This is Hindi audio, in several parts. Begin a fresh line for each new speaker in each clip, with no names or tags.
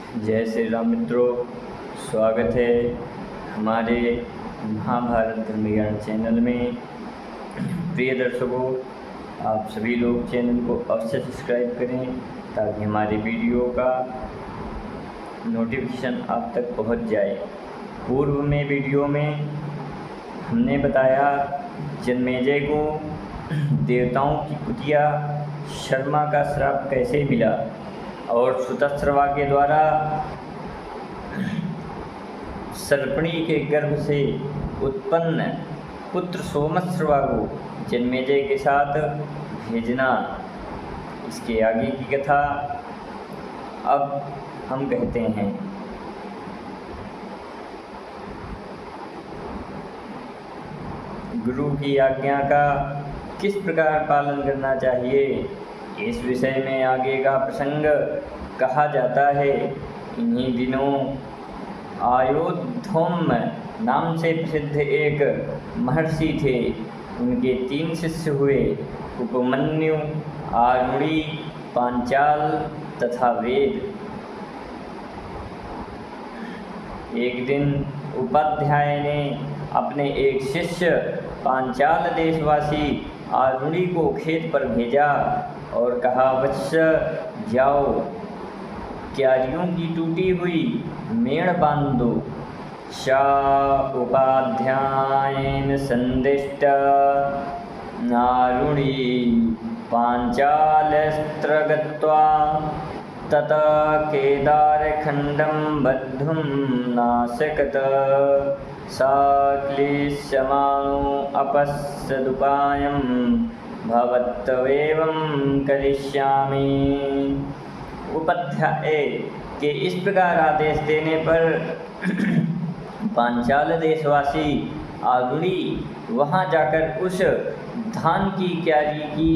जय श्री राम मित्रों, स्वागत है हमारे महाभारत धर्म ज्ञान चैनल में। प्रिय दर्शकों, आप सभी लोग चैनल को अवश्य सब्सक्राइब करें ताकि हमारे वीडियो का नोटिफिकेशन आप तक पहुंच जाए। पूर्व में वीडियो में हमने बताया जन्मेजय को देवताओं की कुटिया शर्मा का श्राप कैसे मिला और सुतस्रवा के द्वारा सर्पणी के गर्भ से उत्पन्न पुत्र सोमश्रवा को जन्मेजय के साथ भेजना। इसके आगे की कथा अब हम कहते हैं। गुरु की आज्ञा का किस प्रकार पालन करना चाहिए, इस विषय में आगे का प्रसंग कहा जाता है। इन्हीं दिनों आयोध्योम नाम से प्रसिद्ध एक महर्षि थे। उनके 3 शिष्य हुए, उपमन्यु, आरुणि, पांचाल तथा वेद। एक दिन उपाध्याय ने अपने एक शिष्य पांचाल देशवासी आरुणि को खेत पर भेजा और कहा, वत्स जाओ, क्यारियों की टूटी हुई मेड़ बांध दो। सा उपाध्यायेन संदिष्ट आरुणि पांचालस्त्र गत्वा तत केदारखण्डं बद्धुं नाशकत। सा क्लेशमानो अपश्यदुपायं भवत्वेवं करिष्यामि। उपाध्याय के इस प्रकार आदेश देने पर पांचाल देशवासी आरुणि वहाँ जाकर उस धान की क्यारी की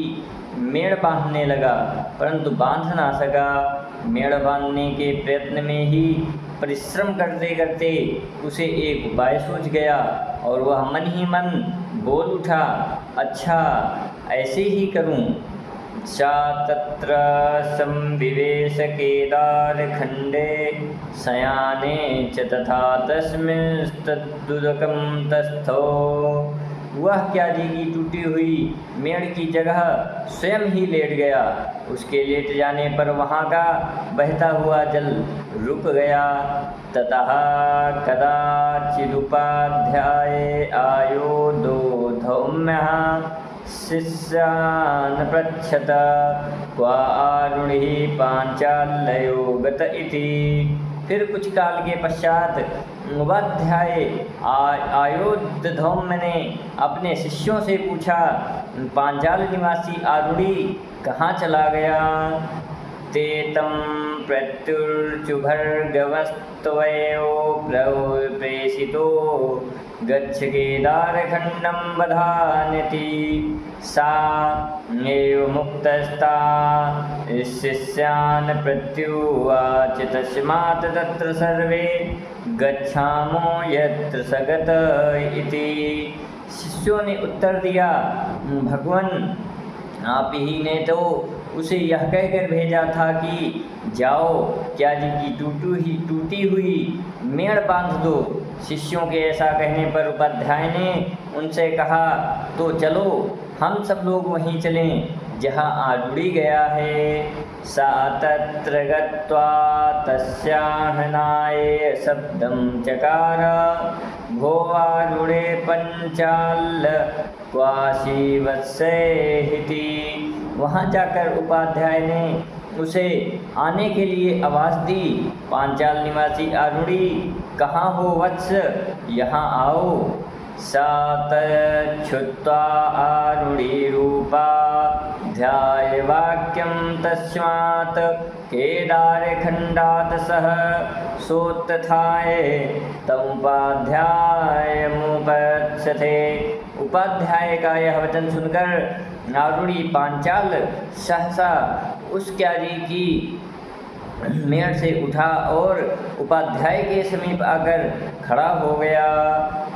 मेड़ बांधने लगा, परंतु बांध ना सका। मेड़ बांधने के प्रयत्न में ही परिश्रम करते करते उसे एक उपाय सूझ गया और वह मन ही मन बोल उठा, अच्छा ऐसे ही करूं। सा तत्र संविवेश केदारखण्डे शयाने च तथा तस्मिंस्तदुदकं तस्थो। वह क्यारी की टूटी हुई मेड़ की जगह स्वयं ही लेट गया। उसके लेट जाने पर वहाँ का बहता हुआ जल रुक गया। ततः कदाचिदुपाध्याये आयोधौम्यः शिष्यान् पृच्छत, क्वा आरुणिः पांचाल्यो गत इति। फिर कुछ काल के पश्चात उपाध्याय आयोधौम्य ने अपने शिष्यों से पूछा, पांचाल निवासी आरुणि कहाँ चला गया। ते तं प्रत्युर्चुभर्गवस्त्वयो प्रेषितो गच्छ केदारखण्डं बधान्यति। सा एव मुक्तस्ता शिष्यान् प्रत्युवाच, तस्मात् तत्र सर्वे गच्छामो यत्र स गत इति। शिष्यों ने उत्तर दिया, भगवान आप ही ने तो उसे यह कहकर भेजा था कि जाओ क्यारी की टूटी हुई मेड़ बांध दो। शिष्यों के ऐसा कहने पर उपाध्याय ने उनसे कहा, तो चलो हम सब लोग वहीं चलें जहाँ आरुणि गया है। सा तत्र गत्वा तस्याहनाय शब्दं चकार, भो आरुणे पंचाल क्वासी वत्सेहिति। वहाँ जाकर उपाध्याय ने उसे आने के लिए आवाज़ दी, पांचाल निवासी आरुणि कहाँ हो वत्स, यहाँ आओ। सा तच्छ्रुत्वा आरुणिरूपा ध्यायवाक्यं तस्मात् केदारखण्डात् सह सोत्थाय तमुपाध्यायमुपत्सते। उपाध्याय का यह वचन सुनकर आरुणि पांचाल सहसा उस क्यारी की मेड़ से उठा और उपाध्याय के समीप आकर खड़ा हो गया।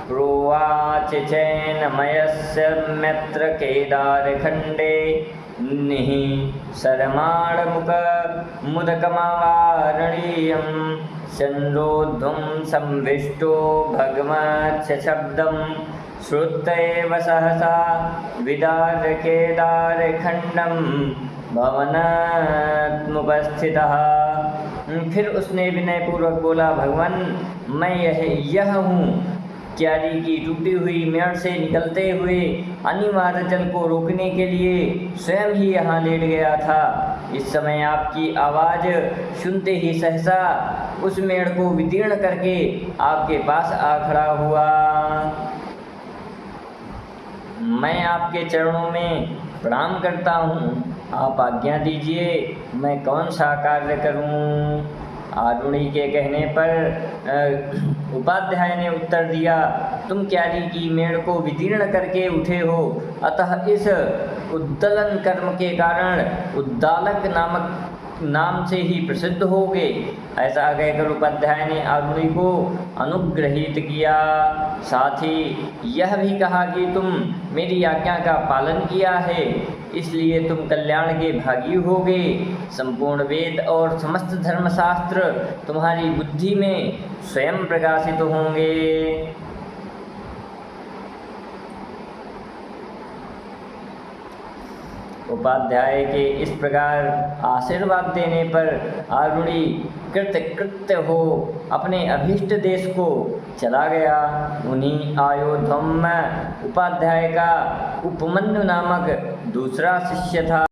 प्रोवाच चैनमयस्य म्यत्र केदारखण्डे निहि शरमाणमुख मुदकमवारणीयं चन्द्रोद्धुं संविष्टो भगवच्छब्दं श्रुत्यैव सहसा विदारकेदारखण्डं भवनमुपस्थितः। फिर उसने विनयपूर्वक बोला, भगवान मैं यह हूँ। क्यारी की टूटी हुई मेड़ से निकलते हुए अनिवार्य जल को रोकने के लिए स्वयं ही यहाँ लेट गया था। इस समय आपकी आवाज़ सुनते ही सहसा उस मेड़ को विदीर्ण करके आपके पास आ खड़ा हुआ। मैं आपके चरणों में प्रणाम करता हूँ, आप आज्ञा दीजिए मैं कौन सा कार्य करूँ। आरुणि के कहने पर उपाध्याय ने उत्तर दिया, तुम क्यारी की मेड़ को विदीर्ण करके उठे हो, अतः इस उद्दलन कर्म के कारण उद्दालक नाम से ही प्रसिद्ध होगे। ऐसा कहकर उपाध्याय ने आरुणि को अनुग्रहित किया। साथ ही यह भी कहा कि तुम मेरी आज्ञा का पालन किया है, इसलिए तुम कल्याण के भागी होगे। संपूर्ण वेद और समस्त धर्मशास्त्र तुम्हारी बुद्धि में स्वयं प्रकाशित होंगे। उपाध्याय के इस प्रकार आशीर्वाद देने पर आरुणि कृतकृत्य हो अपने अभीष्ट देश को चला गया। उन्हीं आयोधम में उपाध्याय का उपमन्यु नामक दूसरा शिष्य था।